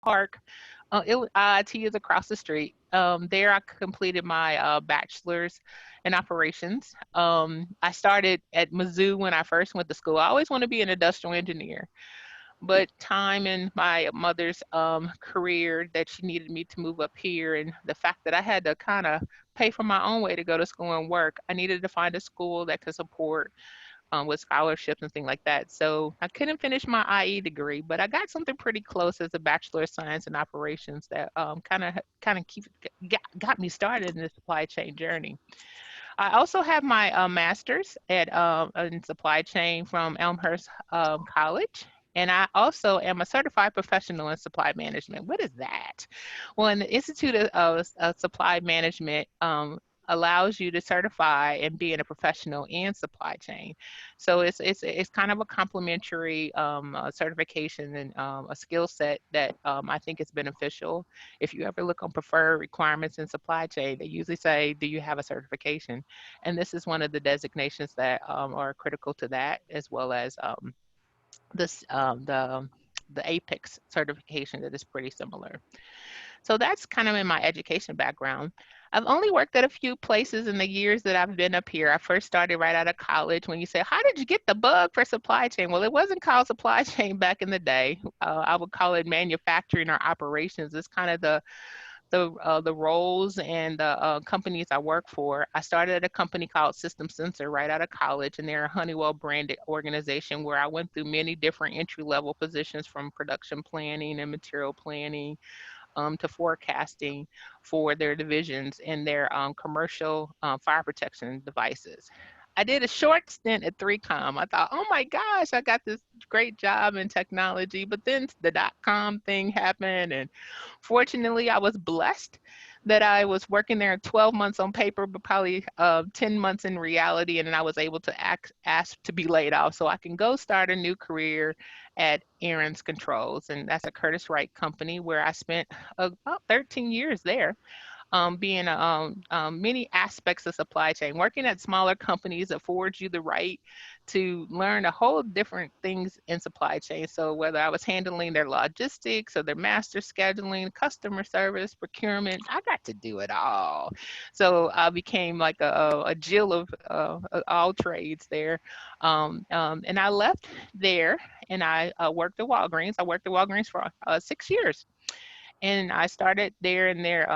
Park. IT is across the street. There, I completed my bachelor's in operations. I started at Mizzou when I first went to school. I always want to be an industrial engineer, but time in my mother's career that she needed me to move up here, and the fact that I had to kind of pay for my own way to go to school and work, I needed to find a school that could support with scholarships and things like that. So I couldn't finish my IE degree, but I got something pretty close as a Bachelor of Science in Operations that kind of got me started in the supply chain journey. I also have my master's in supply chain from Elmhurst College. And I also am a certified professional in supply management. What is that? Well, in the Institute of Supply Management allows you to certify and be in a professional in supply chain. So it's kind of a complementary certification and a skill set that I think is beneficial. If you ever look on preferred requirements in supply chain, they usually say, "Do you have a certification?" And this is one of the designations that are critical to that, as well as this the APEX certification that is pretty similar. So that's kind of in my education background. I've only worked at a few places in the years that I've been up here. I first started right out of college. When you say, "How did you get the bug for supply chain?" Well, it wasn't called supply chain back in the day. I would call it manufacturing or operations. It's kind of the roles and the companies I work for. I started at a company called System Sensor right out of college, and they're a Honeywell branded organization where I went through many different entry level positions from production planning and material planning to forecasting for their divisions and their commercial fire protection devices. I did a short stint at 3Com. I thought, oh my gosh, I got this great job in technology, but then the .com thing happened, and fortunately, I was blessed that I was working there 12 months on paper, but probably 10 months in reality, and then I was able to ask to be laid off so I can go start a new career at Aaron's Controls, and that's a Curtis Wright company where I spent about 13 years there being many aspects of supply chain. Working at smaller companies affords you the right to learn a whole different things in supply chain. So whether I was handling their logistics or their master scheduling, customer service, procurement, I got to do it all. So I became like a Jill of all trades there. And I left there and I worked at Walgreens. I worked at Walgreens for 6 years, and I started there in their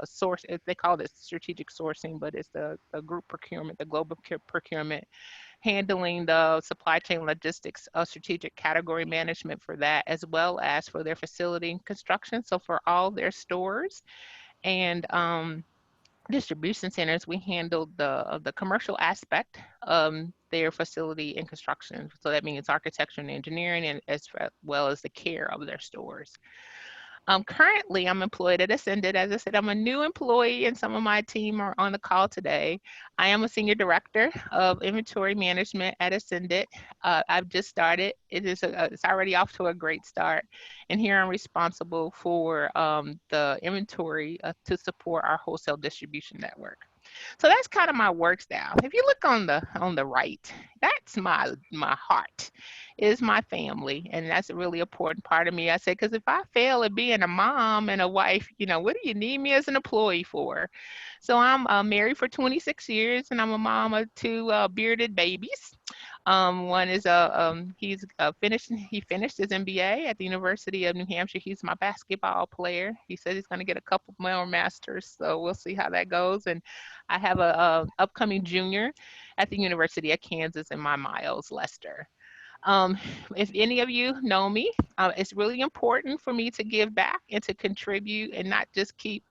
source. They call it strategic sourcing, but it's the group procurement, the global procurement, handling the supply chain logistics, strategic category management for that, as well as for their facility and construction. So for all their stores and distribution centers, we handled the commercial aspect. Their facility and construction. So that means architecture and engineering, and as well as the care of their stores. Currently, I'm employed at Ascended. As I said, I'm a new employee, and some of my team are on the call today. I am a senior director of inventory management at Ascended. I've just started. It's already off to a great start, and here I'm responsible for the inventory to support our wholesale distribution network. So that's kind of my work style. If you look on the right, that's my heart, is my family, and that's a really important part of me. I say, because if I fail at being a mom and a wife, what do you need me as an employee for? So I'm married for 26 years, and I'm a mom of two bearded babies. One is he finished his MBA at the University of New Hampshire. He's my basketball player. He said he's going to get a couple more masters, so we'll see how that goes. And I have a upcoming junior at the University of Kansas in my Miles Lester. Um, if any of you know me, it's really important for me to give back and to contribute and not just keep,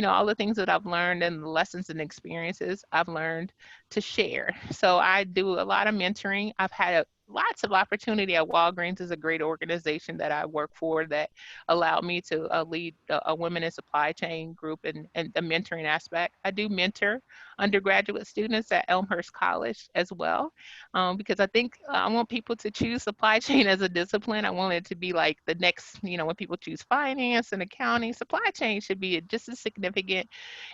all the things that I've learned and the lessons and experiences I've learned to share. So I do a lot of mentoring. I've had lots of opportunity at Walgreens. Is a great organization that I work for that allowed me to lead a women in supply chain group and the mentoring aspect. I do mentor undergraduate students at Elmhurst College as well, because I think I want people to choose supply chain as a discipline. I want it to be like the next, when people choose finance and accounting, supply chain should be just as significant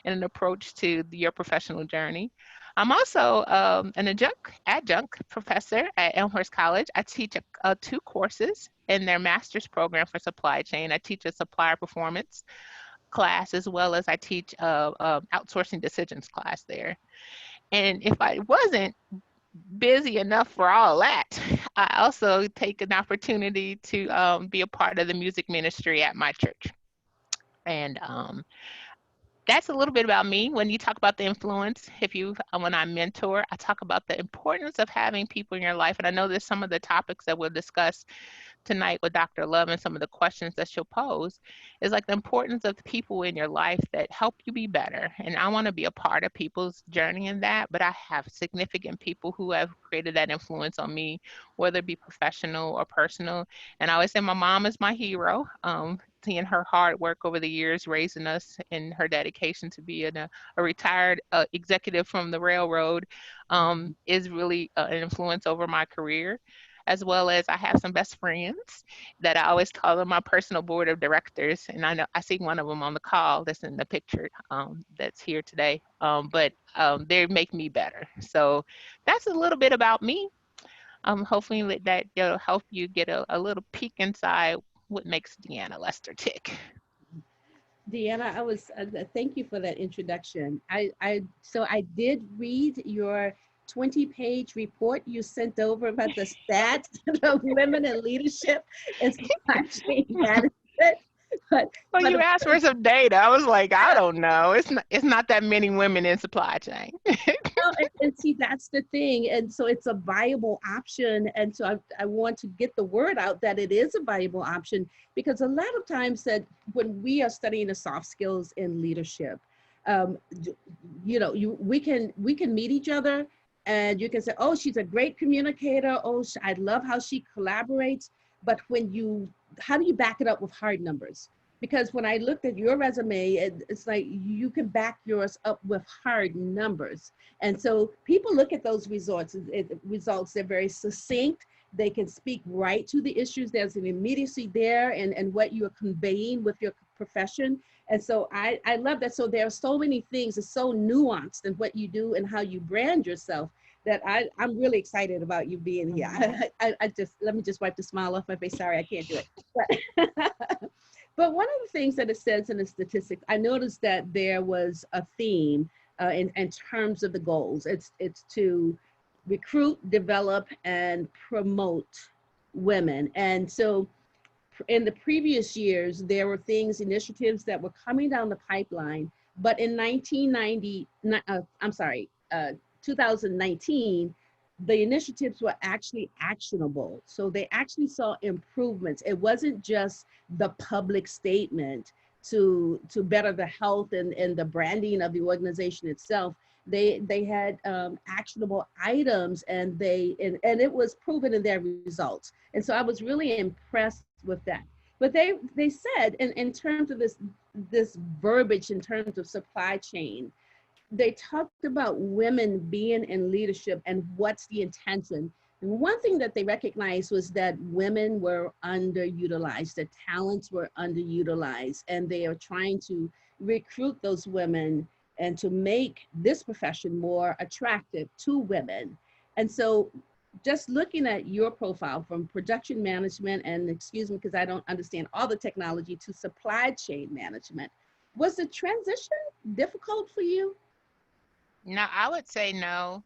in an approach to your professional journey. I'm also an adjunct professor at Elmhurst College. I teach two courses in their master's program for supply chain. I teach a supplier performance class as well as I teach a outsourcing decisions class there. And if I wasn't busy enough for all that, I also take an opportunity to be a part of the music ministry at my church. And that's a little bit about me. When you talk about the influence, if you when I mentor, I talk about the importance of having people in your life. And I know there's some of the topics that we'll discuss tonight with Dr. Love and some of the questions that she'll pose is like the importance of the people in your life that help you be better. And I want to be a part of people's journey in that, but I have significant people who have created that influence on me, whether it be professional or personal. And I always say my mom is my hero. Seeing her hard work over the years, raising us, and her dedication to being a retired executive from the railroad is really an influence over my career, as well as I have some best friends that I always call them my personal board of directors. And I know I see one of them on the call that's in the picture that's here today, but they make me better. So that's a little bit about me. Hopefully that will help you get a little peek inside what makes DeAnna Lester tick. DeAnna, thank you for that introduction. So I did read your 20-page report you sent over about the stats of women in leadership and supply chain management. But, Well, but you of asked for some data. I was like, I don't know. It's not that many women in supply chain. Well, and see, that's the thing. And so it's a viable option. And so I want to get the word out that it is a viable option, because a lot of times that when we are studying the soft skills in leadership, um, we can meet each other and you can say, oh, she's a great communicator. Oh, I love how she collaborates. But how do you back it up with hard numbers? Because when I looked at your resume, it's like you can back yours up with hard numbers. And so people look at those results, they're very succinct. They can speak right to the issues. There's an immediacy there and what you are conveying with your profession. And so I love that. So there are so many things. It's so nuanced in what you do and how you brand yourself that I'm really excited about you being here. Let me just wipe the smile off my face. Sorry, I can't do it. But, but one of the things that it says in the statistics, I noticed that there was a theme in terms of the goals. It's to recruit, develop, and promote women. And so in the previous years, there were initiatives that were coming down the pipeline. But in 2019, the initiatives were actually actionable. So they actually saw improvements. It wasn't just the public statement to better the health and the branding of the organization itself. They had actionable items and it was proven in their results. And so I was really impressed with that. But they said in terms of this verbiage in terms of supply chain, they talked about women being in leadership and what's the intention. And one thing that they recognized was that women were underutilized, the talents were underutilized, and they are trying to recruit those women and to make this profession more attractive to women. And so just looking at your profile from production management, and excuse me, because I don't understand all the technology, to supply chain management, was the transition difficult for you? No, I would say no.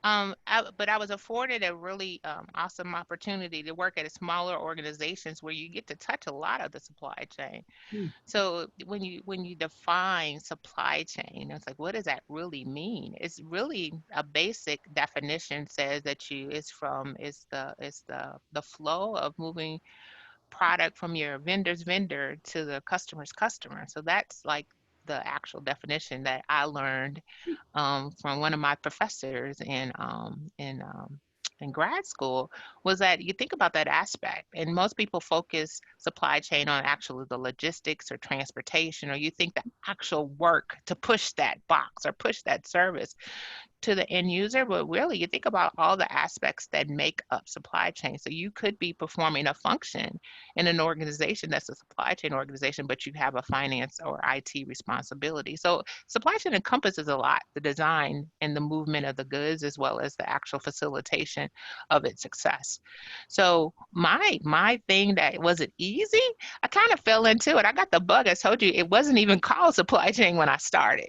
But I was afforded a really awesome opportunity to work at a smaller organizations where you get to touch a lot of the supply chain. Hmm. So when you define supply chain, it's like, what does that really mean? It's really a basic definition says that you is from is the flow of moving product from your vendor's vendor to the customer's customer. So that's like the actual definition that I learned from one of my professors in grad school, was that you think about that aspect, and most people focus supply chain on actually the logistics or transportation, or you think the actual work to push that box or push that service. to the end user, but really you think about all the aspects that make up supply chain. So you could be performing a function in an organization that's a supply chain organization, but you have a finance or IT responsibility. So supply chain encompasses a lot, the design and the movement of the goods, as well as the actual facilitation of its success. So my thing that wasn't easy, I kind of fell into it. I got the bug. I told you it wasn't even called supply chain when I started.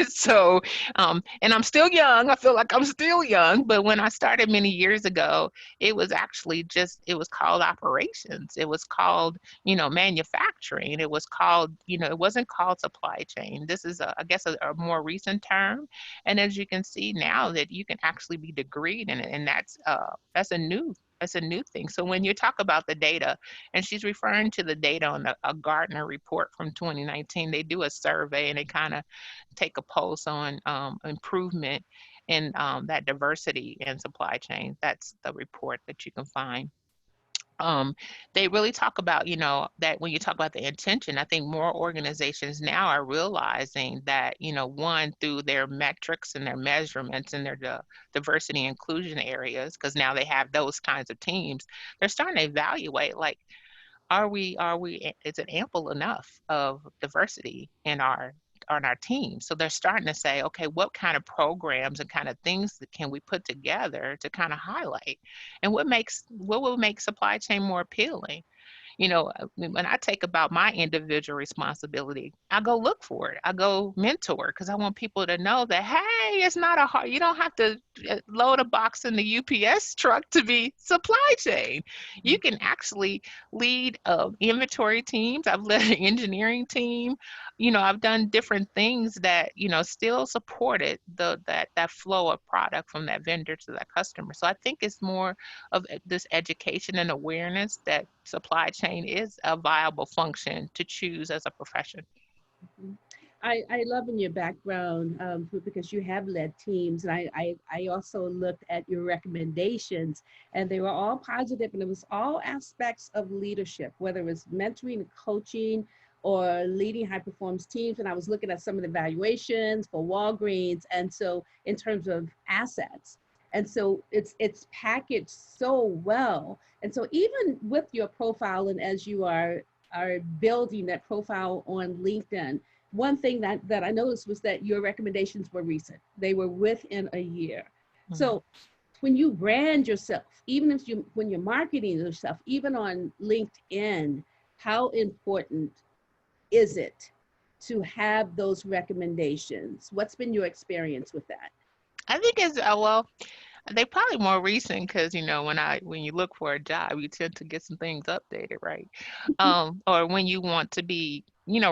So, and I'm still young. I feel like I'm still young, but when I started many years ago, it was actually just, it was called operations. It was called, manufacturing. It was called, it wasn't called supply chain. This is, I guess, a more recent term. And as you can see now that you can actually be degreed in it, and that's a new thing. So when you talk about the data, and she's referring to the data on a Gartner report from 2019, they do a survey and they kind of take a pulse on improvement in that diversity in supply chain. That's the report that you can find. um, they really talk about, that when you talk about the intention, I think more organizations now are realizing that, one, through their metrics and their measurements and their diversity and inclusion areas, because now they have those kinds of teams, they're starting to evaluate, like, is it ample enough of diversity in our on our team? So they're starting to say, okay, what kind of programs and kind of things that can we put together to kind of highlight, and what will make supply chain more appealing? When I take about my individual responsibility, I go look for it. I go mentor, because I want people to know that, hey, it's not a hard, you don't have to load a box in the UPS truck to be supply chain. You can actually lead inventory teams. I've led an engineering team. I've done different things that, still supported that flow of product from that vendor to that customer. So I think it's more of this education and awareness that supply chain is a viable function to choose as a profession. Mhm. I love in your background, because you have led teams, and I also looked at your recommendations, and they were all positive, and it was all aspects of leadership, whether it was mentoring and coaching or leading high performance teams. And I was looking at some of the evaluations for Walgreens, and so in terms of assets, and so it's packaged so well. And so even with your profile, and as you are building that profile on LinkedIn, one thing that I noticed was that your recommendations were recent. They were within a year. Mhm. So when you brand yourself, even if you when you're marketing yourself, even on LinkedIn, how important is it to have those recommendations? What's been your experience with that? I think it's well, they probably more recent because when you look for a job, you tend to get some things updated, right? Or when you want to be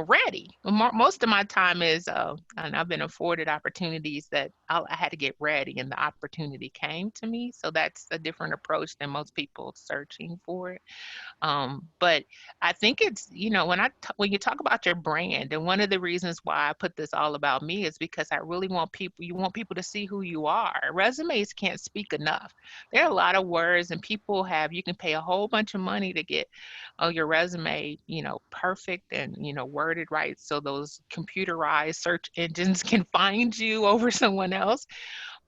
ready. Most of my time is, and I've been afforded opportunities that I had to get ready, and the opportunity came to me. So that's a different approach than most people searching for it. But I think it's, when you talk about your brand, and one of the reasons why I put this all about me is because I really want people, you want people to see who you are. Resumes can't speak enough. There are a lot of words, and you can pay a whole bunch of money to get your resume, perfect and, worded right, so those computerized search engines can find you over someone else.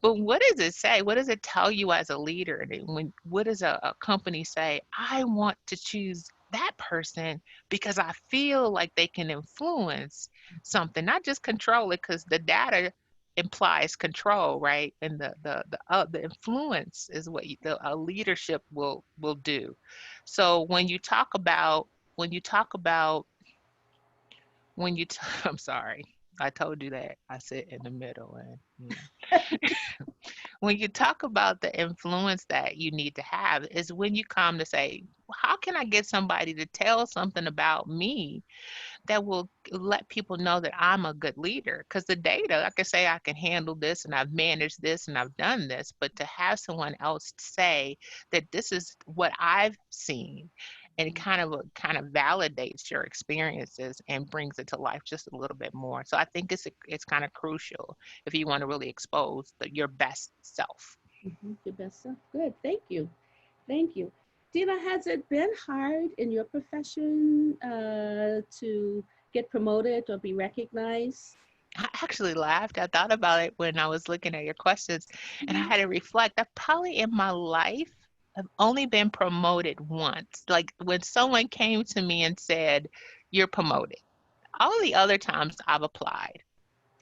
But what does it say? What does it tell you as a leader? And what does a company say? I want to choose that person because I feel like they can influence something, not just control it, because the data implies control, right? And the influence is what the leadership will do. So when you talk about I'm sorry, I told you that I sit in the middle, and when you talk about the influence that you need to have is when you come to say, how can I get somebody to tell something about me that will let people know that I'm a good leader? Because the data, I can say I can handle this and I've managed this and I've done this, but to have someone else say that this is what I've seen, and it kind of validates your experiences and brings it to life just a little bit more. So I think it's kind of crucial if you want to really expose your best self. Your best self. Good. Thank you. Thank you. Dina, has it been hard in your profession to get promoted or be recognized? I actually laughed. I thought about it when I was looking at your questions, and I Mhm. had to reflect. I probably in my life have only been promoted once. Like when someone came to me and said, "You're promoted." All the other times I've applied.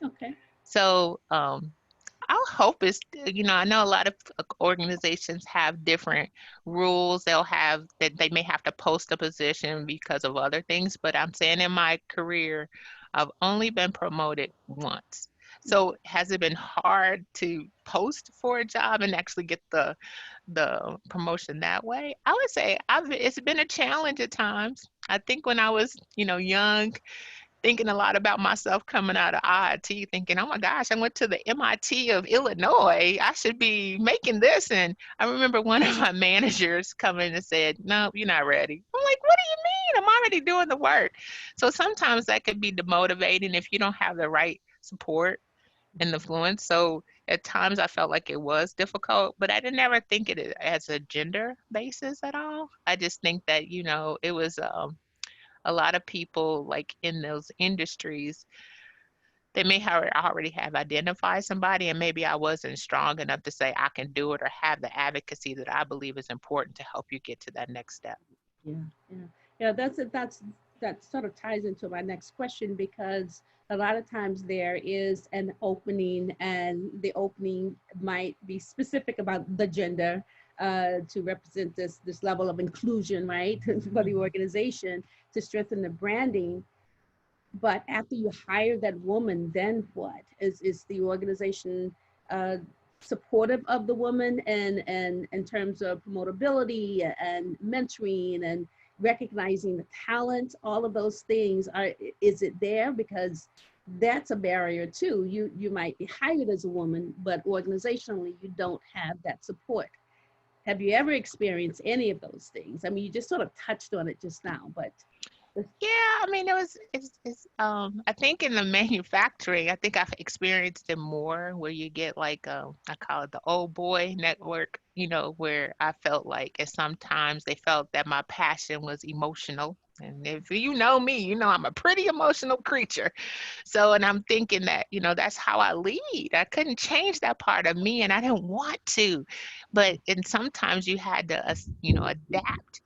Okay. So, our hope is, I know a lot of organizations have different rules. They'll have that they may have to post a position because of other things, but I'm saying in my career, I've only been promoted once. So has it been hard to post for a job and actually get the promotion that way? I would say it's been a challenge at times. I think when I was, young, thinking a lot about myself coming out of IIT, thinking, oh my gosh, I went to the MIT of Illinois. I should be making this. And I remember one of my managers coming and said, no, you're not ready. I'm like, what do you mean? I'm already doing the work. So sometimes that could be demotivating if you don't have the right support and influence. So at times I felt like it was difficult, but I didn't ever think it as a gender basis at all. I just think that, it was a lot of people like in those industries, they may have already have identified somebody, and maybe I wasn't strong enough to say I can do it or have the advocacy that I believe is important to help you get to that next step. Yeah, yeah, yeah. That sort of ties into my next question because a lot of times there is an opening, and the opening might be specific about the gender to represent this level of inclusion, right, for the Mhm. organization to strengthen the branding. But after you hire that woman, then what? Is the organization uh, supportive of the woman and in terms of promotability and mentoring and recognizing the talent? All of those things are, is it there? Because that's a barrier too. You might be hired as a woman, but organizationally you don't have that support. Have you ever experienced any of those things? I mean, you just sort of touched on it just now, but Yeah, I mean, I think in the manufacturing, I think I've experienced it more where you get like, I call it the old boy network, where I felt like, and sometimes they felt that my passion was emotional. And if you know me, I'm a pretty emotional creature. So, and I'm thinking that, that's how I lead. I couldn't change that part of me and I didn't want to. But, and sometimes you had to, adapt,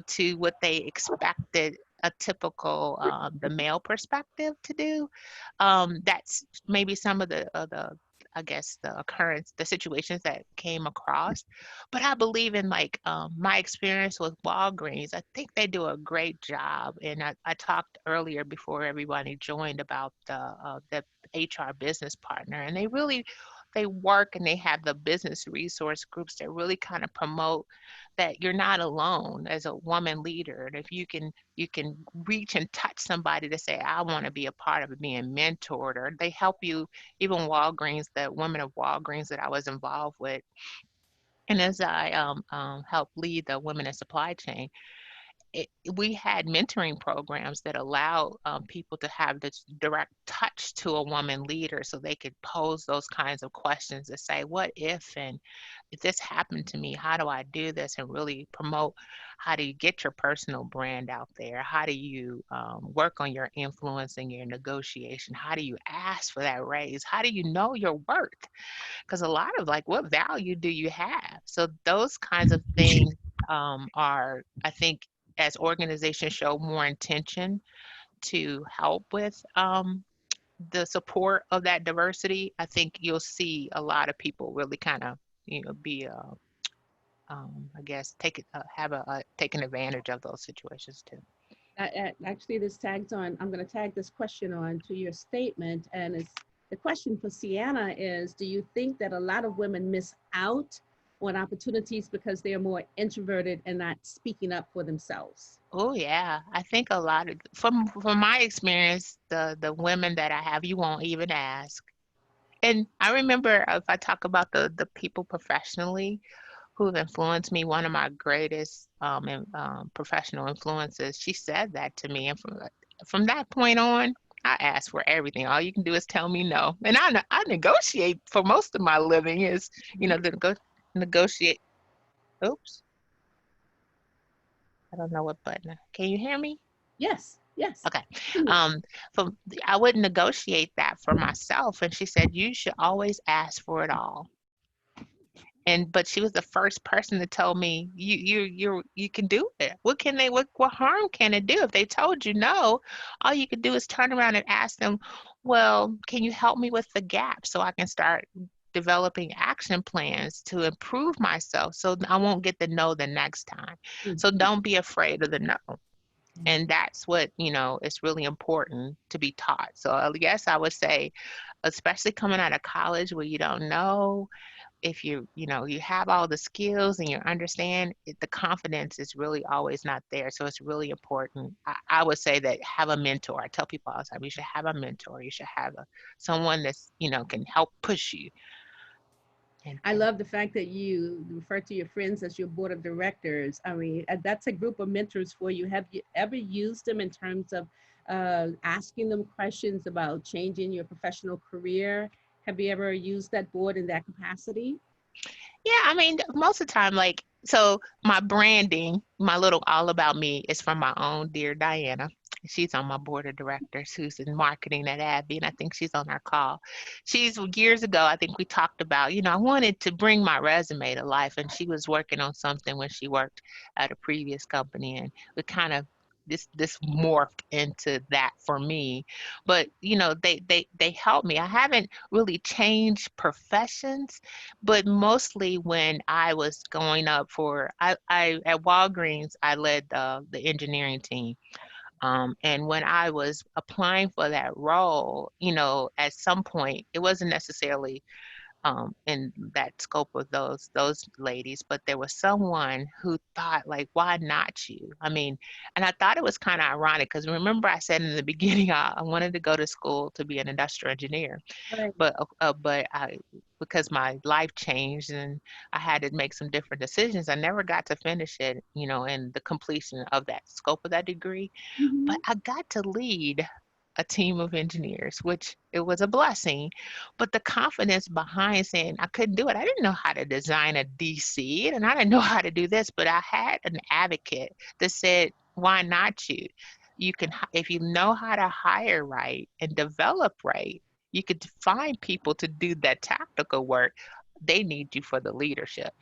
to what they expected a typical the male perspective to do. That's maybe some of the I guess the situations that came across. But I believe in like my experience with Walgreens. I think they do a great job. And I talked earlier before everybody joined about the HR business partner, and they work and they have the business resource groups that really kind of promote that you're not alone as a woman leader. And if you can reach and touch somebody to say, I want to be a part of it, being mentored, or they help you. Even Walgreens, the women of Walgreens that I was involved with, and as I helped lead the women in supply chain, it, we had mentoring programs that allowed people to have this direct touch to a woman leader so they could pose those kinds of questions to say, what if this happened to me, how do I do this, and really promote how do you get your personal brand out there? How do you work on your influence and your negotiation? How do you ask for that raise? How do you know your worth? Because a lot of like, what value do you have? So those kinds of things are, I think, as organizations show more intention to help with the support of that diversity, I think you'll see a lot of people really kind of, be I guess take it have a taking advantage of those situations too. actually, this tags on. I'm going to tag this question on to your statement, and it's the question for Sienna is: do you think that a lot of women miss out on opportunities because they are more introverted and not speaking up for themselves? Oh yeah, I think a lot of from my experience, the women that I have, you won't even ask. And I remember if I talk about the people professionally who have influenced me, one of my greatest professional influences, she said that to me, and from that point on, I ask for everything. All you can do is tell me no, and I negotiate for most of my living is to negotiate. Oops, I don't know what button. Can you hear me? Yes. Yes. Okay. Continue. Um, so I would negotiate that for myself. And she said, you should always ask for it all. And but she was the first person to tell me you can do it. What harm can it do? If they told you no, all you could do is turn around and ask them, well, can you help me with the gap so I can start developing action plans to improve myself so I won't get the no the next time. So Mhm. don't be afraid of the no. And Yeah. that's what, is really important to be taught. So I guess I would say, especially coming out of college where you don't know if you have all the skills and you understand it, the confidence is really always not there. So it's really important. I would say that have a mentor. I tell people all the time, you should have a mentor. You should have someone that's, can help push you. I And love the fact that you refer to your friends as your board of directors. I mean, that's a group of mentors for you. Have you ever used them in terms of asking them questions about changing your professional career? Have you ever used that board in that capacity? yeah, I mean, most of the time, like, so my branding, my little all about me is from my own dear DeAnna. She's on my board of directors who's in marketing at Abby, and I think she's on our call. She's years ago, I think we talked about, I wanted to bring my resume to life, and she was working on something when she worked at a previous company, and we kind of this morphed into that for me. But they helped me. I haven't really changed professions, but mostly when I was going up for I at Walgreens, I led the engineering team. And when I was applying for that role, at some point it wasn't necessarily in that scope of those ladies, but there was someone who thought like, why not you? I mean, and I thought it was kind of ironic because remember I said in the beginning I wanted to go to school to be an industrial engineer, Right. but because my life changed and I had to make some different decisions, I never got to finish it, in the completion of that scope of that degree. But Hmm. I got to lead a team of engineers, which it was a blessing. But the confidence behind saying I couldn't do it, I didn't know how to design a DC and I didn't know how to do this, but I had an advocate that said, why not you? You can, if you know how to hire right and develop right, you could find people to do that tactical work. They need you for the leadership.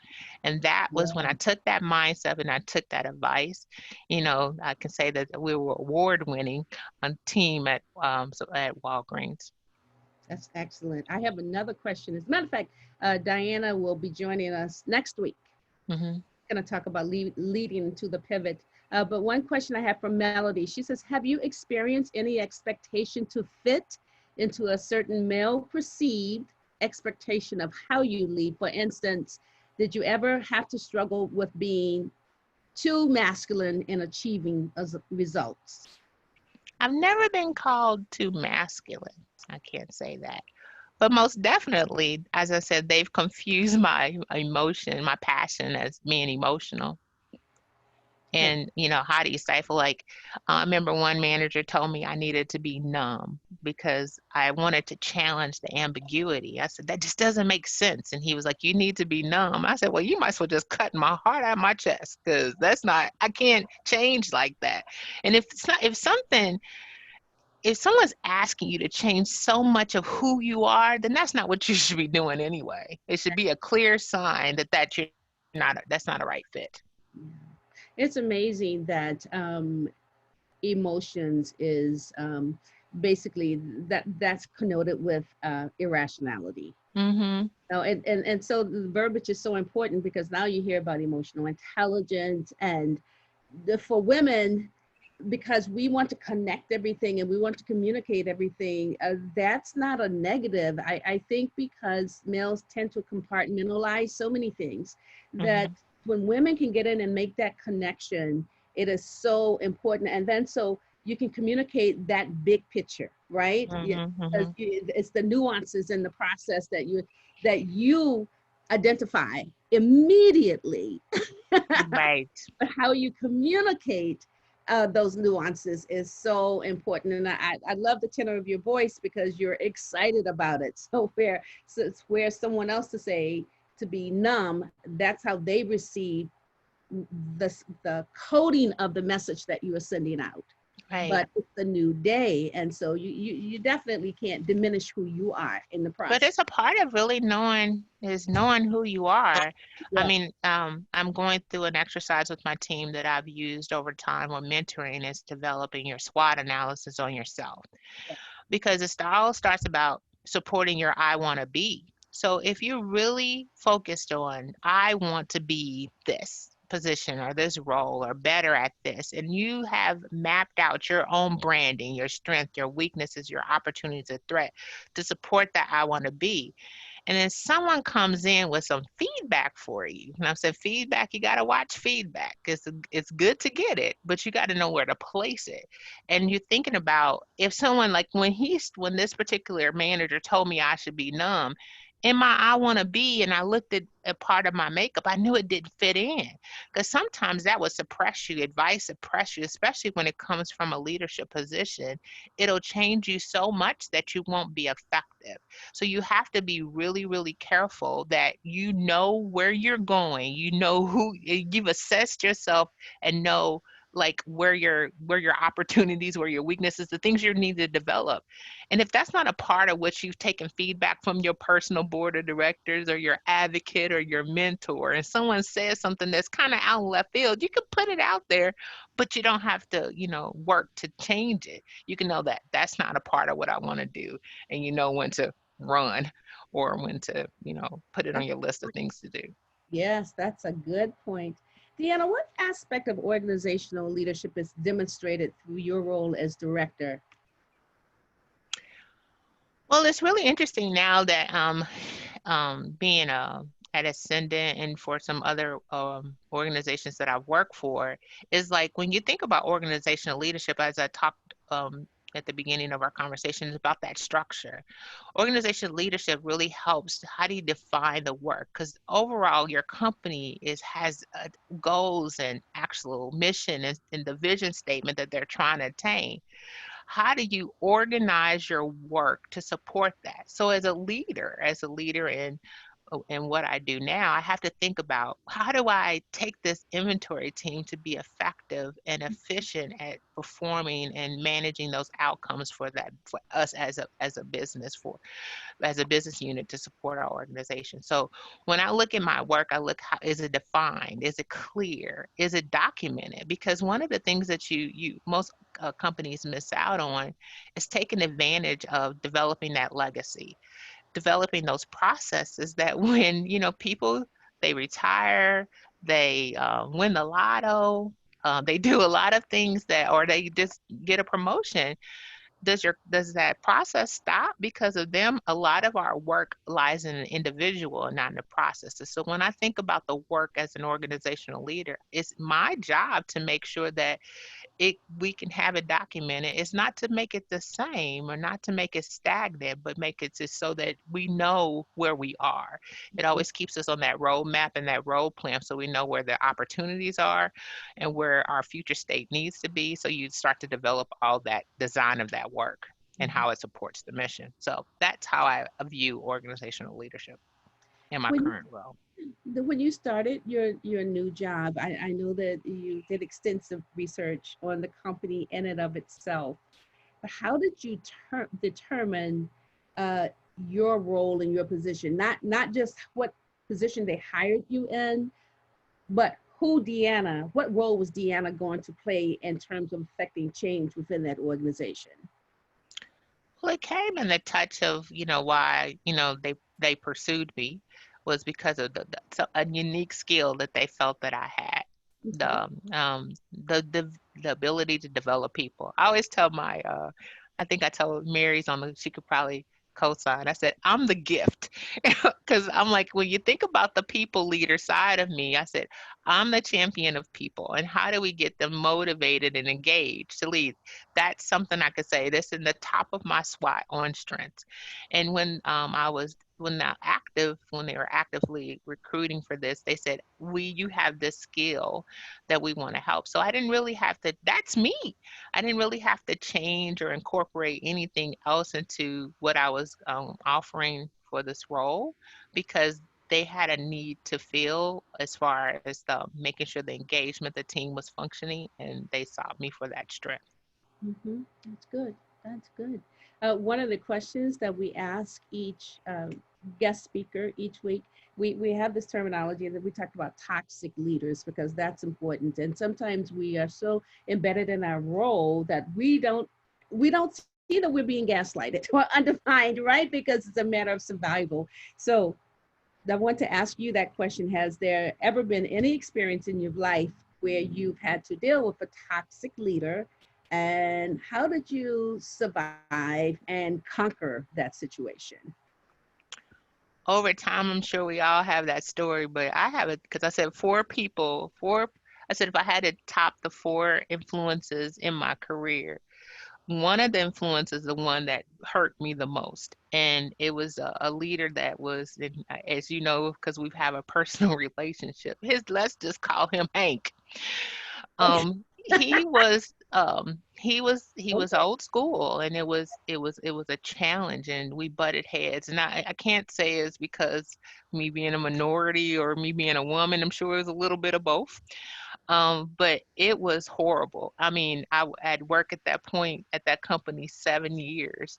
And that was when I Yeah, took that mindset and I took that advice. I can say that we were award winning on team at Walgreens. that's excellent. I have another question. As a matter of fact, DeAnna will be joining us next week. Hmm. Going to talk about leading to the pivot. But one question I have from Melody, she says, have you experienced any expectation to fit into a certain male perceived expectation of how you lead? For instance, did you ever have to struggle with being too masculine in achieving results? I've never been called too masculine. I can't say that. But most definitely, as I said, they've confused my emotion, my passion as being emotional. Okay. And, how do you stifle? Like, I remember one manager told me I needed to be numb because I wanted to challenge the ambiguity. I said, that just doesn't make sense. And he was like, you need to be numb. I said, well, you might as well just cut my heart out of my chest because I can't change like that. And if it's not, if someone's asking you to change so much of who you are, then that's not what you should be doing anyway. It should be a clear sign that's not a right fit. Yeah. It's amazing that emotions is basically that's connoted with irrationality. Mm-hmm. No, and so the verbiage is so important because now you hear about emotional intelligence and for women, because we want to connect everything and we want to communicate everything, that's not a negative. I think because males tend to compartmentalize so many things that Mm-hmm. when women can get in and make that connection, it is so important. And then so you can communicate that big picture, right? Mm-hmm. Because Mm-hmm. it's the nuances in the process that you identify immediately. Right. But how you communicate those nuances is so important. And I love the tenor of your voice because you're excited about it. So it's where someone else to say to be numb, that's how they receive the coding of the message that you are sending out. Right. but it's a new day, and so you definitely can't diminish who you are in the But process. it's a part of really knowing is knowing who you are. I Yeah, mean, I'm going through an exercise with my team that I've used over time when mentoring is developing your SWOT analysis on yourself. Because it all starts about supporting your I want to be. So if you're really focused on, I want to be this position or this role or better at this, and you have mapped out your own branding, your strength, your weaknesses, your opportunities, a threat to support that I want to be, and then someone comes in with some feedback for you. And I said, feedback, you got to watch feedback. It's good to get it, but you got to know where to place it. And you're thinking about if someone like when this particular manager told me I should be numb, in my I want to be, and I looked at a part of my makeup, I knew it didn't fit in. Because sometimes that would suppress you, advice suppress you, especially when it comes from a leadership position. It'll change you so much that you won't be effective. So you have to be really, really careful that you know where you're going. You know who you've assessed yourself and know like where your opportunities, where your weaknesses, the things you need to develop. And if that's not a part of which you've taken feedback from your personal board of directors or your advocate or your mentor, and someone says something that's kind of out of left field, you can put it out there, but you don't have to, work to change it. You can know that that's not a part of what I want to do, and you know when to run or when to, put it on your list of things to do. yes, that's a good point. Deanna, what aspect of organizational leadership is demonstrated through your role as director? Well, it's really interesting now that being at Ascendant and for some other organizations that I've worked for is like when you think about organizational leadership, as I talked at the beginning of our conversation, is about that structure. Organizational leadership really helps. How do you define the work? Because overall, your company has goals and actual mission and the vision statement that they're trying to attain. How do you organize your work to support that? So as a leader in what I do now, I have to think about how do I take this inventory team to be effective and efficient at performing and managing those outcomes for that for us as a business for as a business unit to support our organization. So when I look at my work, I look how is it defined? Is it clear? Is it documented? Because one of the things that you most companies miss out on is taking advantage of developing that legacy, developing those processes that when people they retire, they win the lotto. They do a lot of things that, or they just get a promotion. Does that process stop because of them? A lot of our work lies in an individual and not in the processes. So when I think about the work as an organizational leader, it's my job to make sure that we can have it documented. It's not to make it the same or not to make it stagnant, but make it just so that we know where we are. It always keeps us on that roadmap and that road plan so we know where the opportunities are and where our future state needs to be. So you start to develop all that design of that work and how it supports the mission. So that's how I view organizational leadership in my When current role. when you started your new job, I know that you did extensive research on the company in and of itself. But how did you determine uh, your role and your position? Not just what position they hired you in, but what role was Deanna going to play in terms of affecting change within that organization? Well, it came in the touch of, why, they pursued me was because of a unique skill that they felt that I had. Okay. The ability to develop people. I always tell I think I told Mary's on the, she could probably co-sign. I said, I'm the gift. Because I'm like, when you think about the people leader side of me, I said, I'm the champion of people. And how do we get them motivated and engaged to lead? That's something I could say. This in the top of my SWOT on strengths. And when they were actively recruiting for this, they said, you have this skill that we want to help. So I didn't really have to, that's me. I didn't really have to change or incorporate anything else into what I was offering for this role because they had a need to fill as far as making sure the engagement, the team was functioning, and they sought me for that strength. That's good. That's good. One of the questions that we ask each guest speaker each week, we have this terminology that we talk about toxic leaders because that's important. And sometimes we are so embedded in our role that we don't see that we're being gaslighted or undermined, right? Because it's a matter of survival. So I want to ask you that question. Has there ever been any experience in your life where you've had to deal with a toxic leader? And how did you survive and conquer that situation? Over time, I'm sure we all have that story, but I have it because I said four people, four. I said if I had to top the four influences in my career, one of the influences, the one that hurt me the most, and it was a leader that was, as you know, because we have a personal relationship. Let's just call him Hank. Okay. He was Okay. old school, and it was a challenge, and we butted heads. And I can't say it's because me being a minority or me being a woman. I'm sure it was a little bit of both. But it was horrible. I mean, I'd work at that point at that company 7 years,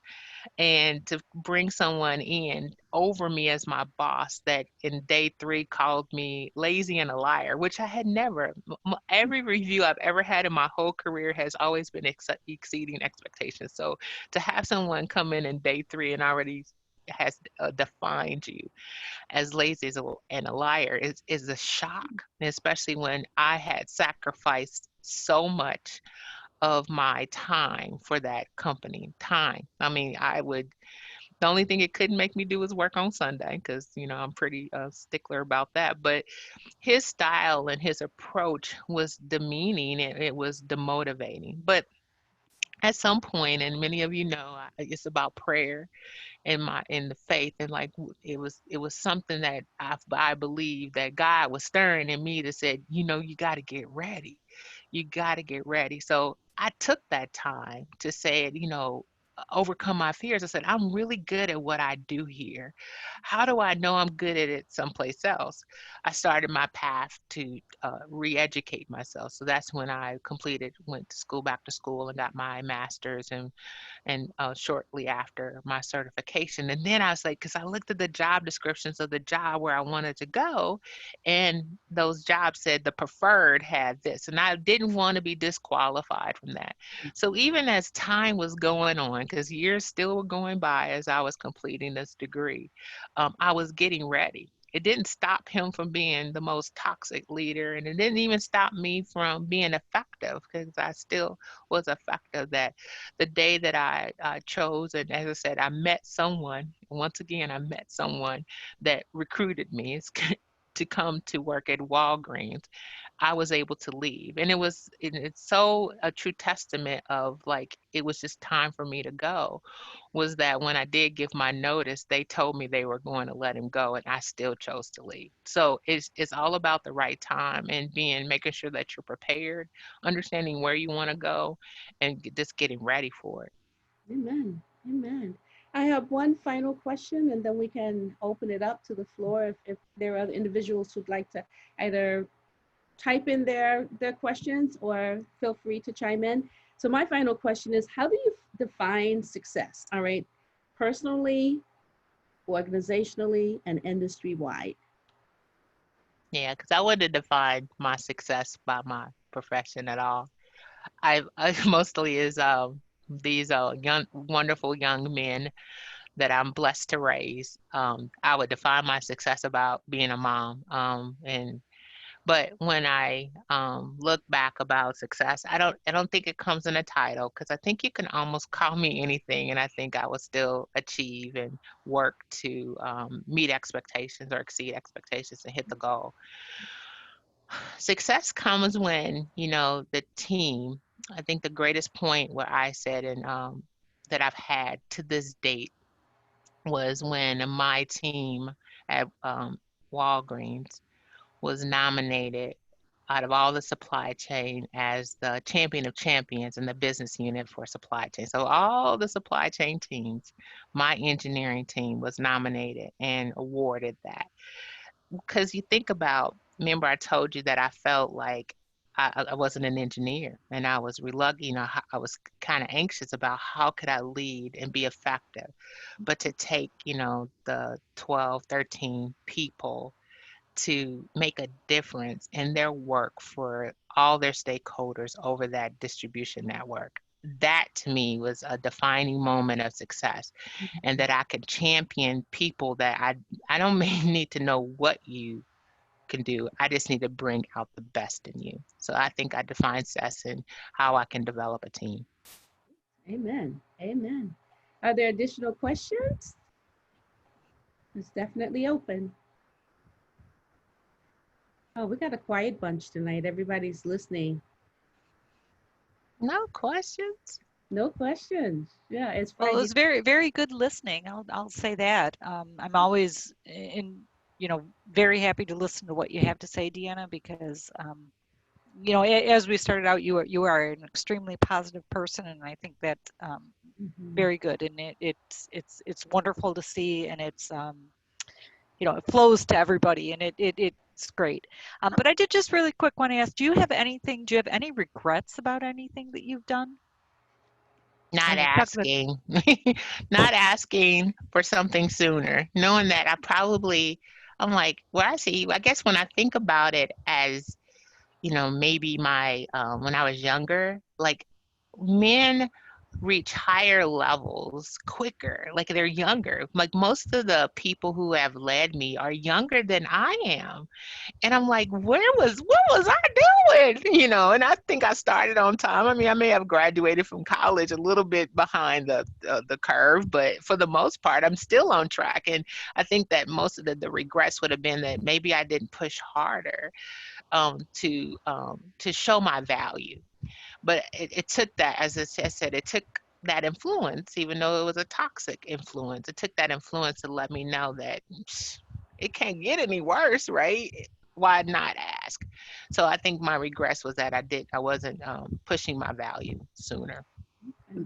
and to bring someone in over me as my boss that in day three called me lazy and a liar, which I had never. Every review I've ever had in my whole career has always been exceeding expectations. So to have someone come in day three and already has defined you as lazy and a liar is a shock, especially when I had sacrificed so much of my time for that company. Time. I mean, the only thing it couldn't make me do was work on Sunday because, I'm pretty stickler about that. But his style and his approach was demeaning and it was demotivating. But at some point, and many of you know, it's about prayer in the faith, and like it was something that I believe that God was stirring in me to say, you got to get ready. You got to get ready. So I took that time to say it, overcome my fears. I said, I'm really good at what I do here. How do I know I'm good at it someplace else? I started my path to re-educate myself. So that's when I went to school, back to school, and got my master's and shortly after my certification. And then I was like, because I looked at the job descriptions of the job where I wanted to go, and those jobs said the preferred had this, and I didn't want to be disqualified from that. So even as time was going on, because years still were going by as I was completing this degree, I was getting ready. It didn't stop him from being the most toxic leader, and it didn't even stop me from being effective because I still was effective. That the day that I chose, and as I said, I met someone. Once again, I met someone that recruited me to come to work at Walgreens. I was able to leave, and it's so a true testament of like it was just time for me to go. Was that when I did give my notice, they told me they were going to let him go, and I still chose to leave. So it's all about the right time and making sure that you're prepared, understanding where you want to go, and just getting ready for it. Amen. Amen. I have one final question, and then we can open it up to the floor if there are other individuals who'd like to either type in their questions or feel free to chime in. So my final question is, how do you define success? All right, personally, organizationally, and industry wide. Yeah, because I wouldn't define my success by my profession at all. I mostly is these young, wonderful young men that I'm blessed to raise. I would define my success about being a mom. But when I look back about success, I don't think it comes in a title because I think you can almost call me anything, and I think I will still achieve and work to meet expectations or exceed expectations and hit the goal. Success comes when the team. I think the greatest point where I said and that I've had to this date was when my team at Walgreens was nominated out of all the supply chain as the champion of champions in the business unit for supply chain. So all the supply chain teams, my engineering team was nominated and awarded that. Because you think about, remember I told you that I felt like I wasn't an engineer, and I was reluctant. I was kind of anxious about how could I lead and be effective. But to take, the 12, 13 people to make a difference in their work for all their stakeholders over that distribution network. That to me was a defining moment of success, and that I could champion people that I don't may need to know what you can do. I just need to bring out the best in you. So I think I define success in how I can develop a team. Amen. Amen. Are there additional questions? It's definitely open. Oh, we got a quiet bunch tonight. Everybody's listening. No questions? No questions. Yeah, it's Well, it Friday. was very, very good listening. I'll say that. I'm always very happy to listen to what you have to say, Deanna, because as we started out, you are an extremely positive person, and I think that Mhm. very good, and it's wonderful to see, and it flows to everybody, and it's great. But I did just really quick want to ask, do you have any regrets about anything that you've done? Not And I'm talking about, asking, not asking for something sooner, knowing that I'm like, well, I guess when I think about it as, maybe when I was younger, like men reach higher levels quicker, like they're younger. Like most of the people who have led me are younger than I am. And I'm like, what was I doing? And I think I started on time. I mean, I may have graduated from college a little bit behind the curve, but for the most part, I'm still on track. And I think that most of the regrets would have been that maybe I didn't push harder to show my value. But it took that, as I said, it took that influence, even though it was a toxic influence. It took that influence to let me know that it can't get any worse, right? Why not ask? So I think my regress was that I wasn't pushing my value sooner. Okay.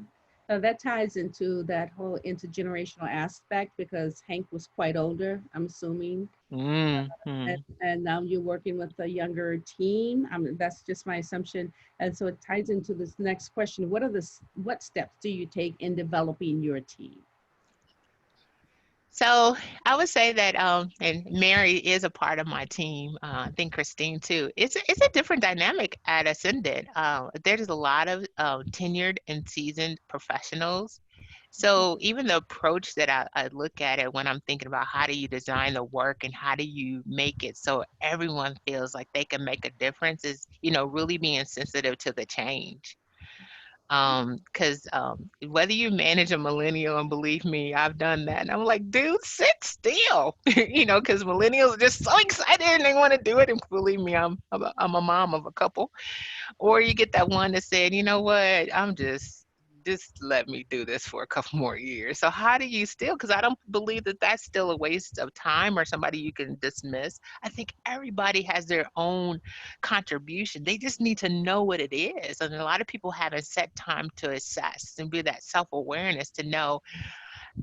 That ties into that whole intergenerational aspect because Hank was quite older, I'm assuming, and, Hmm. and now you're working with a younger team. That's just my assumption. And so it ties into this next question. What steps do you take in developing your team? So I would say that, and Mary is a part of my team. I think Christine too. It's a different dynamic at Ascendant. There's a lot of tenured and seasoned professionals. So even the approach that I look at it when I'm thinking about how do you design the work and how do you make it so everyone feels like they can make a difference is, really being sensitive to the change. Because whether you manage a millennial, and believe me, I've done that. And I'm like, dude, sit still, because millennials are just so excited and they want to do it. And believe me, I'm a mom of a couple. Or you get that one that said, you know what, just let me do this for a couple more years. So how do you still? Because I don't believe that that's still a waste of time or somebody you can dismiss. I think everybody has their own contribution. They just need to know what it is. And a lot of people haven't set time to assess and be that self-awareness to know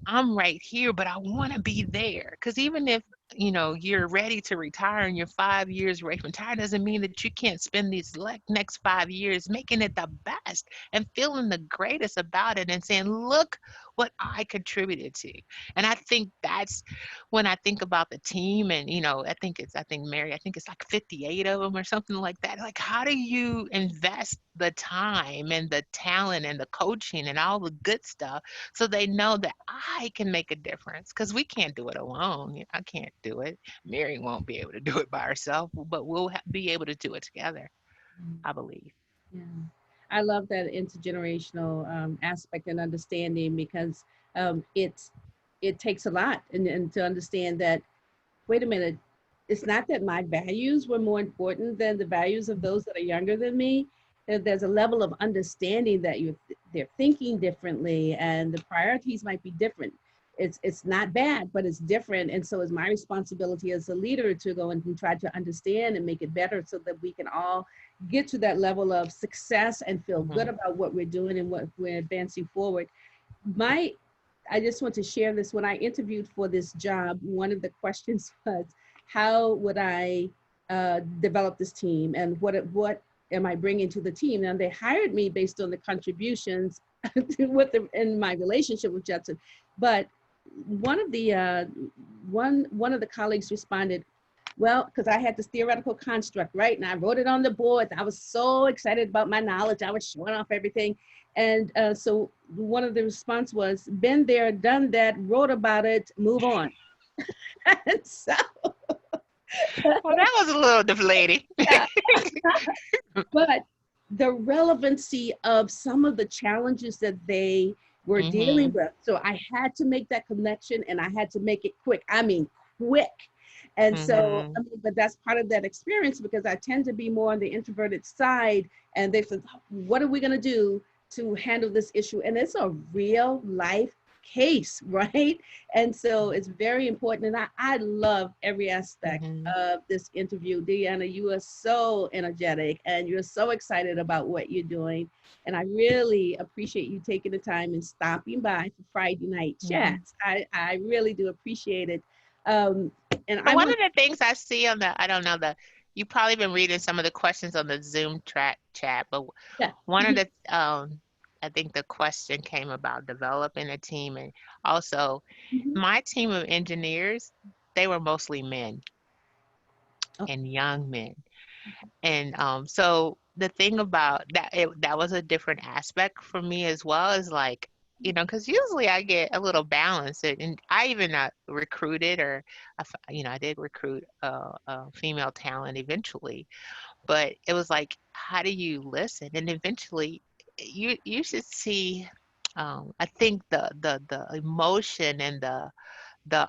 I'm right here, but I want to be there. Because even if you're ready to retire and you're 5 years away from retire, doesn't mean that you can't spend these next 5 years making it the best and feeling the greatest about it and saying, "Look what I contributed to." And I think that's when I think about the team, and I think Mary, I think it's like 58 of them or something like that. Like, how do you invest the time and the talent and the coaching and all the good stuff? So they know that I can make a difference because we can't do it alone. I can't do it. Mary won't be able to do it by herself, but we'll be able to do it together, I believe. Yeah, I love that intergenerational aspect and understanding because it takes a lot and to understand that wait a minute, it's not that my values were more important than the values of those that are younger than me. There's a level of understanding that they're thinking differently and the priorities might be different. It's not bad, but it's different. And so it's my responsibility as a leader to go and try to understand and make it better so that we can all get to that level of success and feel good Hmm. about what we're doing and what we're advancing forward. My I just want to share this. When I interviewed for this job, one of the questions was, how would I develop this team, and what am I bringing to the team? And they hired me based on the contributions with in my relationship with Judson. But one of the one of the colleagues responded, well, because I had this theoretical construct, right? And I wrote it on the board. I was so excited about my knowledge. I was showing off everything. And so one of the response was, been there, done that, wrote about it, move on. And so, Well, that was a little deflating. yeah. But the relevancy of some of the challenges that they were dealing Mm-hmm. with. So I had to make that connection and I had to make it quick. I mean, quick. And so, Mm-hmm. I mean, but that's part of that experience because I tend to be more on the introverted side. And they said, what are we going to do to handle this issue? And it's a real life case, right? And so it's very important. And I love every aspect Mm-hmm. of this interview. DeAnna, you are so energetic and you're so excited about what you're doing. And I really appreciate you taking the time and stopping by for Friday night Mm-hmm. chats. I really do appreciate it. Um, and So I one want, of the things I see on the, I don't know, you probably been reading some of the questions on the Zoom track chat, but yeah. one of the, I think the question came about developing a team, and also Mhm. my team of engineers, they were mostly men Okay. and young men. And so the thing about that, that was a different aspect for me as well, is like, because usually I get a little balance, and I even recruited, or I did recruit female talent eventually, but it was like, how do you listen? And eventually, you should see. I think the emotion and the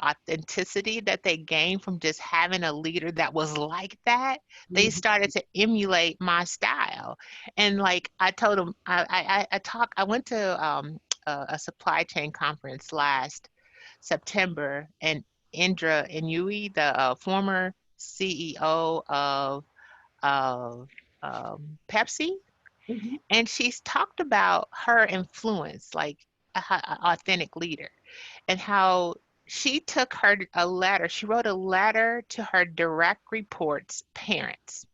authenticity that they gained from just having a leader that was like that, they Mhm. started to emulate my style. And like I told them, I went to a supply chain conference last September, and Indra Inui, the former CEO of Pepsi, Mhm. and she's talked about her influence, like a authentic leader, and how she took a letter. She wrote a letter to her direct reports parents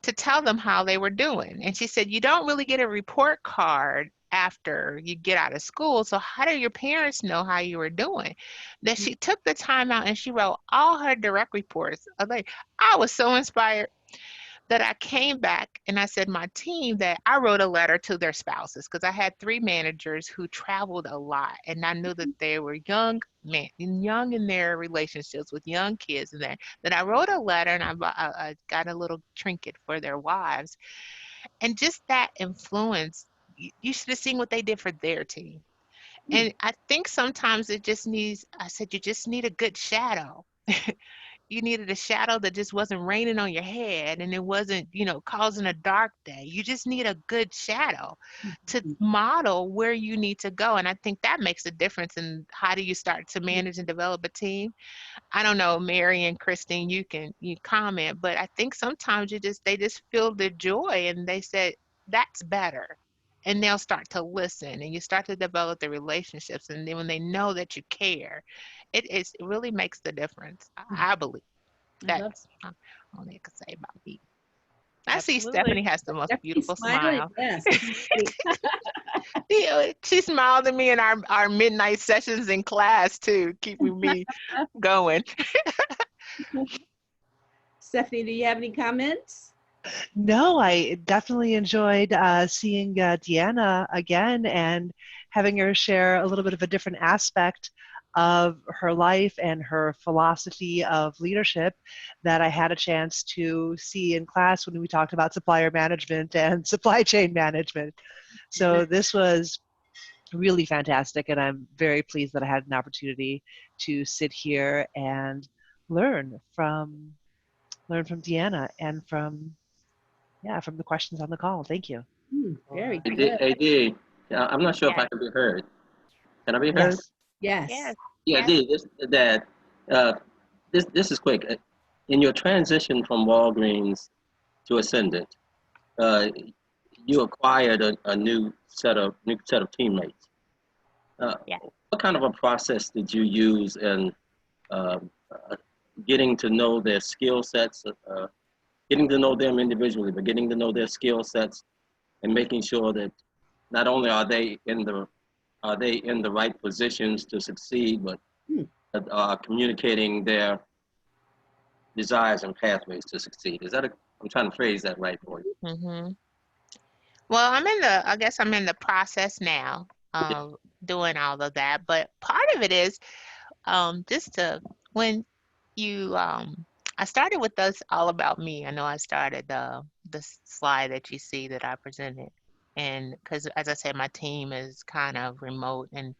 to tell them how they were doing. And she said, you don't really get a report card after you get out of school. So how do your parents know how you were doing? That she took the time out and she wrote all her direct reports. I was so inspired that I came back and I said my team, that I wrote a letter to their spouses, because I had three managers who traveled a lot, and I knew that they were young in their relationships with young kids, and that I wrote a letter, and I got a little trinket for their wives, and just that influence. You should have seen what they did for their team. And I think sometimes it just needs, I said, you just need a good shadow. You needed a shadow that just wasn't raining on your head, and it wasn't, causing a dark day. You just need a good shadow to Mhm. model where you need to go. And I think that makes a difference in how do you start to manage and develop a team. I don't know, Mary and Christine, you comment, but I think sometimes they just feel the joy and they said that's better. And they'll start to listen, and you start to develop the relationships. And then when they know that you care, it really makes the difference. I believe I love that's all I can say about me. I see Absolutely. Stephanie has the most Stephanie beautiful smiling. smile. Yeah, Stephanie smiling. She smiled at me in our midnight sessions in class too, keeping me going. Stephanie, do you have any comments? No, I definitely enjoyed seeing DeAnna again and having her share a little bit of a different aspect of her life and her philosophy of leadership that I had a chance to see in class when we talked about supplier management and supply chain management. So this was really fantastic, and I'm very pleased that I had an opportunity to sit here and learn from DeAnna and from the questions on the call. Thank you. Very Hey, good. I'm not sure if Yes, I can be heard. Can I be heard? Yes. Yes. yes, Yeah, yes. D, uh, this is quick. In your transition from Walgreens to Ascendant, uh, you acquired a new set of teammates. Uh, Yes. what kind of a process did you use in uh, uh, getting to know their skill sets, getting to know them individually, but getting to know their skill sets and making sure that not only are they in the right positions to succeed, but Hmm. communicating their desires and pathways to succeed. I'm trying to phrase that right for you. Hmm. Well, I guess I'm in the process now of doing all of that. But part of it is just to, when you, I started with this all about me. I know I started the slide that you see that I presented. And because, as I said, my team is kind of remote, and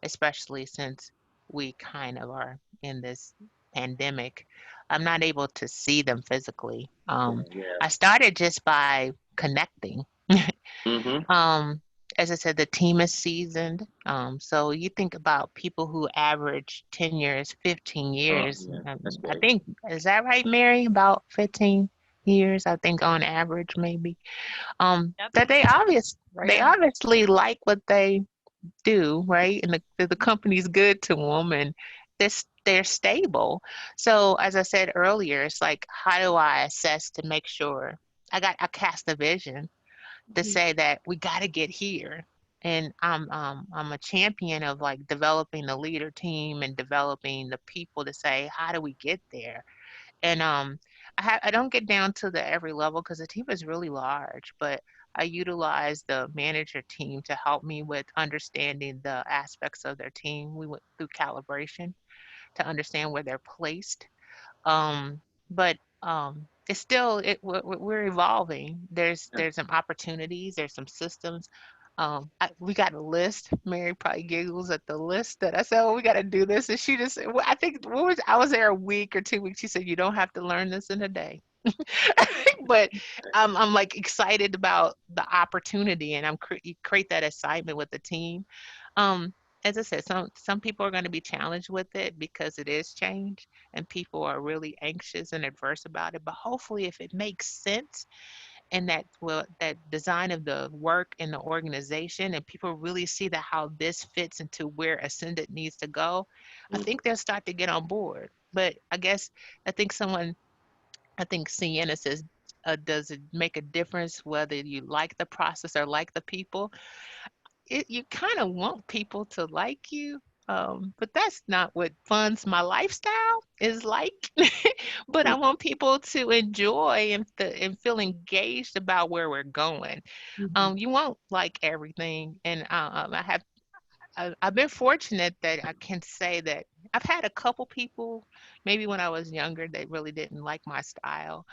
especially since we kind of are in this pandemic, I'm not able to see them physically. Yeah. I started just by connecting. Mm-hmm. Um, as I said, the team is seasoned. So you think about people who average 10 years, 15 Oh, years. yeah. That's I great. think, is that right, Mary? About 15 years, I think, on average, maybe. Yep. That Right they on. obviously like what they do, right? And the company's good to them, and they're stable. So as I said earlier, it's like, how do I assess to make sure I cast a vision to Mhm. say that we got to get here. And I'm a champion of like developing the leader team and developing the people to say, how do we get there? And I don't get down to the every level because the team is really large, but I utilize the manager team to help me with understanding the aspects of their team. We went through calibration to understand where they're placed. But it's still we're evolving. There's some opportunities. There's some systems. We got a list. Mary probably giggles at the list that I said, "Oh, we got to do this," and she just, well, I think, I was there a week or 2 weeks. She said, "You don't have to learn this in a day." But I'm like excited about the opportunity, and create that excitement with the team. Um, as I said, some people are going to be challenged with it because it is change, and people are really anxious and adverse about it. But hopefully, if it makes sense, and that design of the work in the organization, and people really see that how this fits into where Ascendant needs to go, I think they'll start to get on board. But I guess I think someone I think Sienna says, does it make a difference whether you like the process or like the people? You kind of want people to like you, but that's not what funds my lifestyle is like. But I want people to enjoy and feel engaged about where we're going. Mhm. You won't like everything, and I've been fortunate that I can say that I've had a couple people, maybe when I was younger, they really didn't like my style.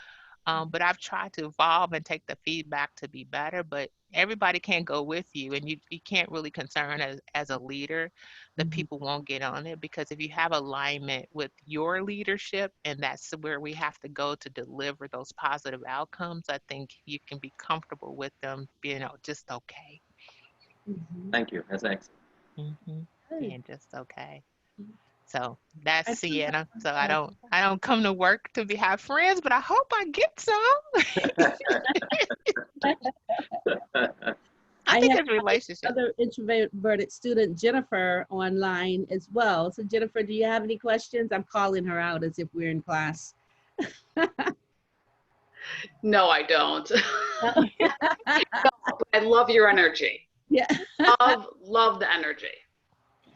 But I've tried to evolve and take the feedback to be better. But everybody can't go with you, and you can't really concern as a leader that Mhm. people won't get on it, because if you have alignment with your leadership, and that's where we have to go to deliver those positive outcomes, I think you can be comfortable with them being just okay. Mhm. Thank you. That's excellent. Hmm. Good. Being just okay. So that's I do Sienna. So have, I don't come to work to be have friends, but I hope I get some. I I think have it's relationship. other introverted student, Jennifer, online as well. So Jennifer, do you have any questions? I'm calling her out as if we're in class. No, I don't. I love your energy. Yeah. Love the energy.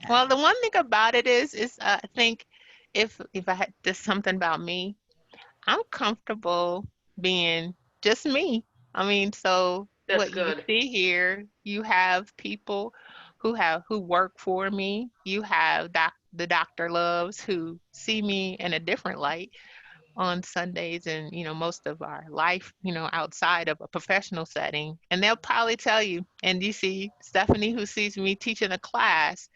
Well, the one thing about it is I think if I had just something about me, I'm comfortable being just me. I mean, so That's what you good. see here, you have people who work for me. You have the Dr. Loves who see me in a different light on Sundays, and most of our life, outside of a professional setting. And they'll probably tell you, and you see Stephanie who sees me teaching a class,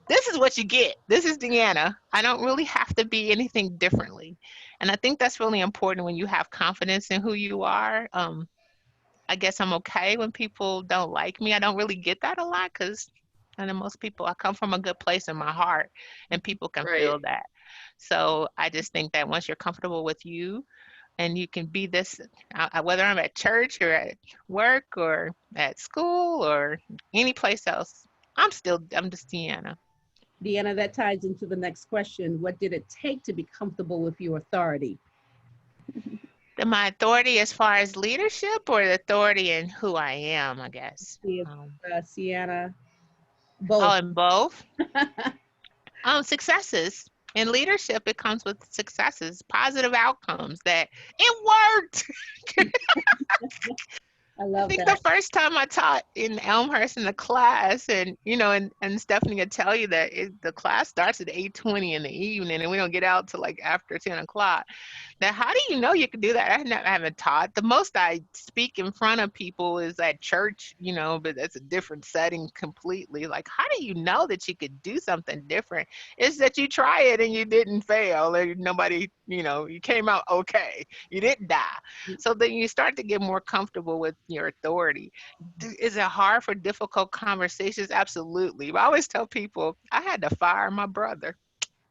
this is what you get. This is DeAnna. I don't really have to be anything differently. And I think that's really important when you have confidence in who you are. I guess I'm okay when people don't like me. I don't really get that a lot because I know most people, I come from a good place in my heart, and people can Right. feel that. So I just think that once you're comfortable with you, and you can be this, whether I'm at church or at work or at school or any place else, I'm just DeAnna. Deanna, that ties into the next question. What did it take to be comfortable with your authority? My authority as far as leadership or the authority in who I am, I guess. See if Sienna, Oh, both. and both. Successes. In leadership, it comes with successes, positive outcomes that it worked. I I love think the that. first time I taught in Elmhurst in the class, and and Stephanie would tell you that the class starts at 8:20 in the evening, and we don't get out till like after 10 o'clock. Now, how do you know you can do that? I haven't taught. The most I speak in front of people is at church, but that's a different setting completely. Like, how do you know that you could do something different? It's that you try it and you didn't fail, or nobody, you came out okay. You didn't die. So then you start to get more comfortable with your authority. Is it hard for difficult conversations? Absolutely. But I always tell people I had to fire my brother.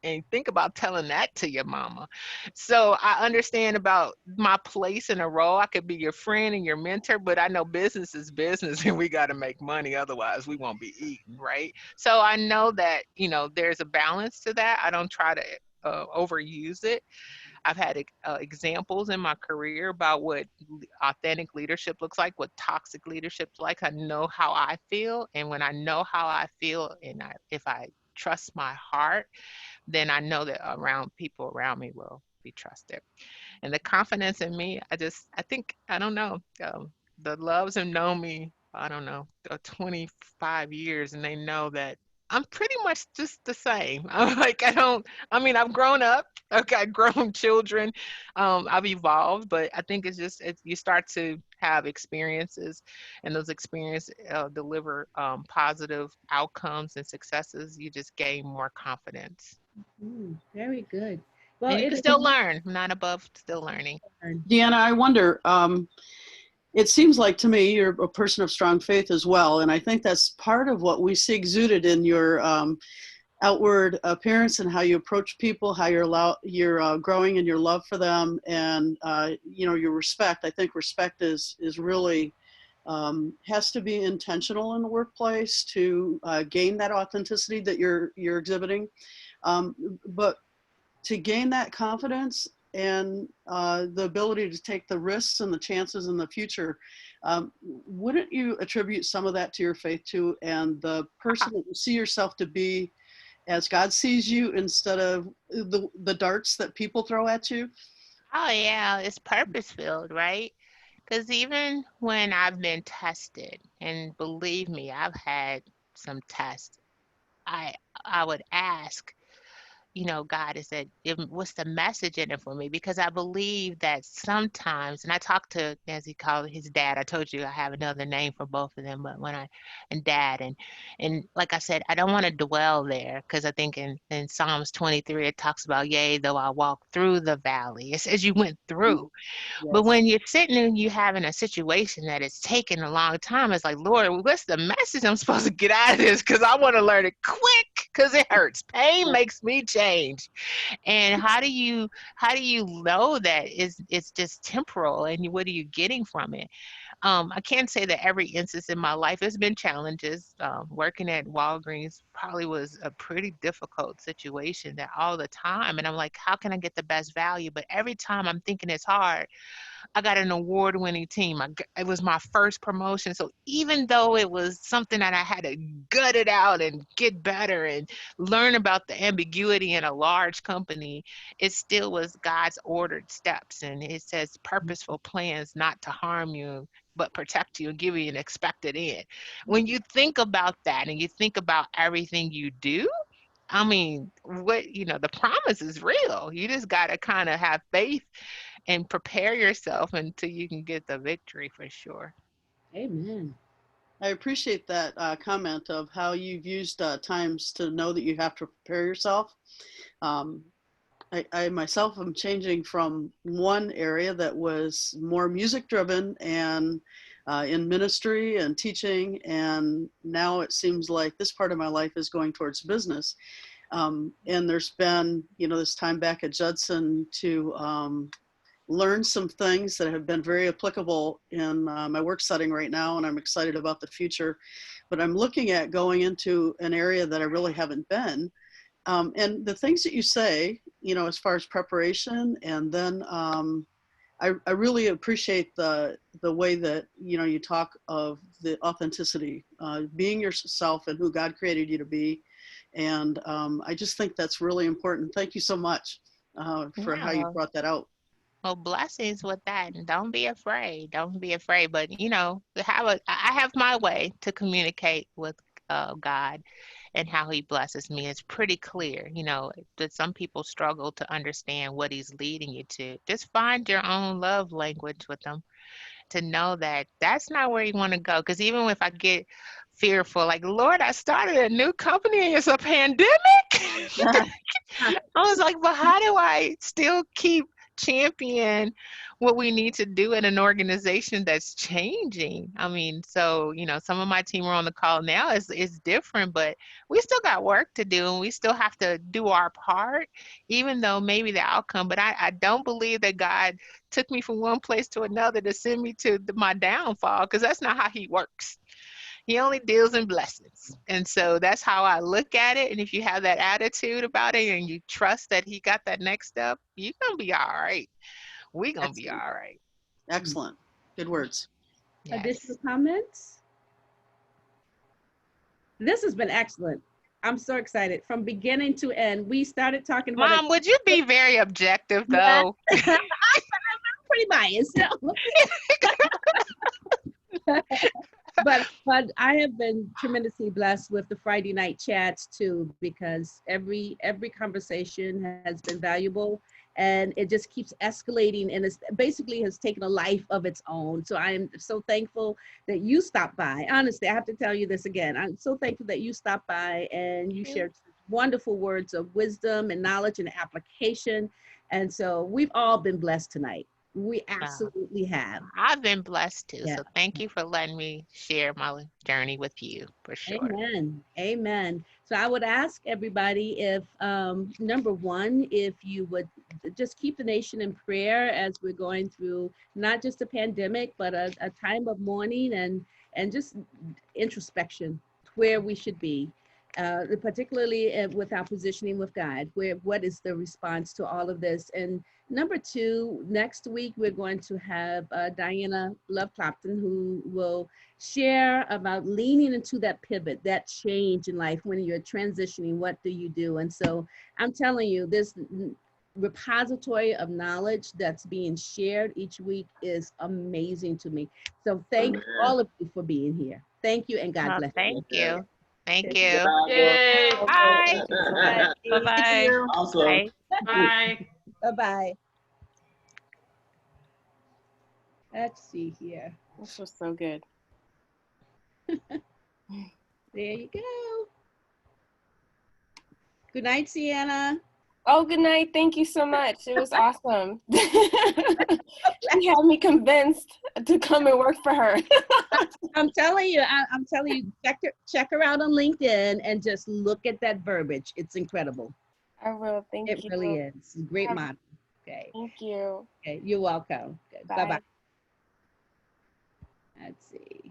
And think about telling that to your mama. So I understand about my place in a role. I could be your friend and your mentor, but I know business is business and we got to make money. Otherwise, we won't be eating, right? So I know that, there's a balance to that. I don't try to overuse it. I've had examples in my career about what authentic leadership looks like, what toxic leadership's like. I know how I feel. And when I know how I feel, and if I trust my heart, then I know that around people around me will be trusted. And the confidence in me, I think, I don't know. The loves have known me, I don't know, 25 years, and they know that I'm pretty much just the same. I'm like, I've grown up. Okay, I've grown children. I've evolved, but I think you start to have experiences, and those experiences deliver positive outcomes and successes. You just gain more confidence. Very good. Well, And you can it still learn. I'm not above still learning. DeAnna, I wonder, it seems like to me you're a person of strong faith as well. And I think that's part of what we see exuded in your outward appearance and how you approach people, how you're growing in your love for them, and your respect. I think respect is really has to be intentional in the workplace to gain that authenticity that you're exhibiting. But to gain that confidence and the ability to take the risks and the chances in the future, wouldn't you attribute some of that to your faith too, and the person that you see yourself to be as God sees you instead of the darts that people throw at you? Oh, yeah, it's purpose filled, right? Because even when I've been tested, and believe me, I've had some tests, I I would ask, God, what's the message in it for me? Because I believe that sometimes, and I talked to, as he called his dad, I told you I have another name for both of them, but and dad, and like I said, I don't want to dwell there because I think in Psalms 23, it talks about, yea, though I walk through the valley. It says you went through. But Yes. when you're sitting and you having a situation that is taking a long time, it's like, Lord, what's the message I'm supposed to get out of this? Because I want to learn it quick because it hurts. Pain makes me change. And how do you know that it's just temporal, and what are you getting from it? I can't say that every instance in my life has been challenges. Working at Walgreens probably was a pretty difficult situation that all the time. And I'm like, how can I get the best value? But every time I'm thinking it's hard, I got an award-winning team. It was my first promotion. So even though it was something that I had to gut it out and get better and learn about the ambiguity in a large company, it still was God's ordered steps. And it says purposeful plans not to harm you, but protect you and give you an expected end. When you think about that and you think about everything you do, I mean, the promise is real. You just got to kind of have faith and prepare yourself until you can get the victory for sure. Amen. I appreciate that comment of how you've used times to know that you have to prepare yourself. Um, I myself am changing from one area that was more music driven and in ministry and teaching, and now it seems like this part of my life is going towards business. And there's been, this time back at Judson to learn some things that have been very applicable in my work setting right now, and I'm excited about the future. But I'm looking at going into an area that I really haven't been. And the things that you say, as far as preparation, and then I really appreciate the way that, you know, you talk of the authenticity, being yourself and who God created you to be. And I just think that's really important. Thank you so much for how you Yeah. brought that out. Well, blessings with that, and don't be afraid. Don't be afraid. But you know, I have my way to communicate with God and how He blesses me. It's pretty clear. You know that some people struggle to understand what He's leading you to. Just find your own love language with Him to know that that's not where you want to go. Because even if I get fearful, like Lord, I started a new company and it's a pandemic. I was like, but how do I still keep champion what we need to do in an organization that's changing? I mean, so, you know, some of my team are on the call now is different, but we still got work to do and we still have to do our part, even though maybe the outcome, but I don't believe that God took me from one place to another to send me to my downfall, because that's not how He works. He only deals in blessings. And so that's how I look at it. And if you have that attitude about it and you trust that He got that next step, you're going to be all right. We're going to be all Excellent. right. Excellent. Good words. Additional Yes. comments? This has been excellent. I'm so excited from beginning to end. We started talking about it. Mom, would you be very objective Yeah, though? I'm pretty biased. But I have been tremendously blessed with the Friday night chats too, because every conversation has been valuable, and it just keeps escalating, and it's basically has taken a life of its own. So I am so thankful that you stopped by. Honestly, I have to tell you this again. I'm so thankful that you stopped by and you shared wonderful words of wisdom and knowledge and application. And so we've all been blessed tonight. We Uh, absolutely have. I've been blessed too. Yeah. So thank you for letting me share my journey with you for sure. Amen. Amen. So I would ask everybody if, number one, if you would just keep the nation in prayer as we're going through not just a pandemic, but a time of mourning and just introspection, where we should be, particularly with our positioning with God. What is the response to all of this? And number two, next week we're going to have DeAnna Love Clapton, who will share about leaning into that pivot, that change in life when you're transitioning. What do you do? And so I'm telling you, this repository of knowledge that's being shared each week is amazing to me. So thank Amen. all of you for being here. Thank you, and God Oh, bless thank Yeah. you. Thank you. you. Yay. Bye. Bye. Bye Thank bye. you. Awesome. Bye. Bye. Bye-bye. Let's see here. This was so good. There you go. Good night, Sienna. Oh, good night. Thank you so much. It was awesome. She had me convinced to come and work for her. I'm telling you, I'm telling you, check her out on LinkedIn and just look at that verbiage. It's incredible. I will. Thank It you. really is. It's a great Have- model. Okay. Thank you. Okay. You're welcome. Okay. Bye. Bye-bye. Let's see.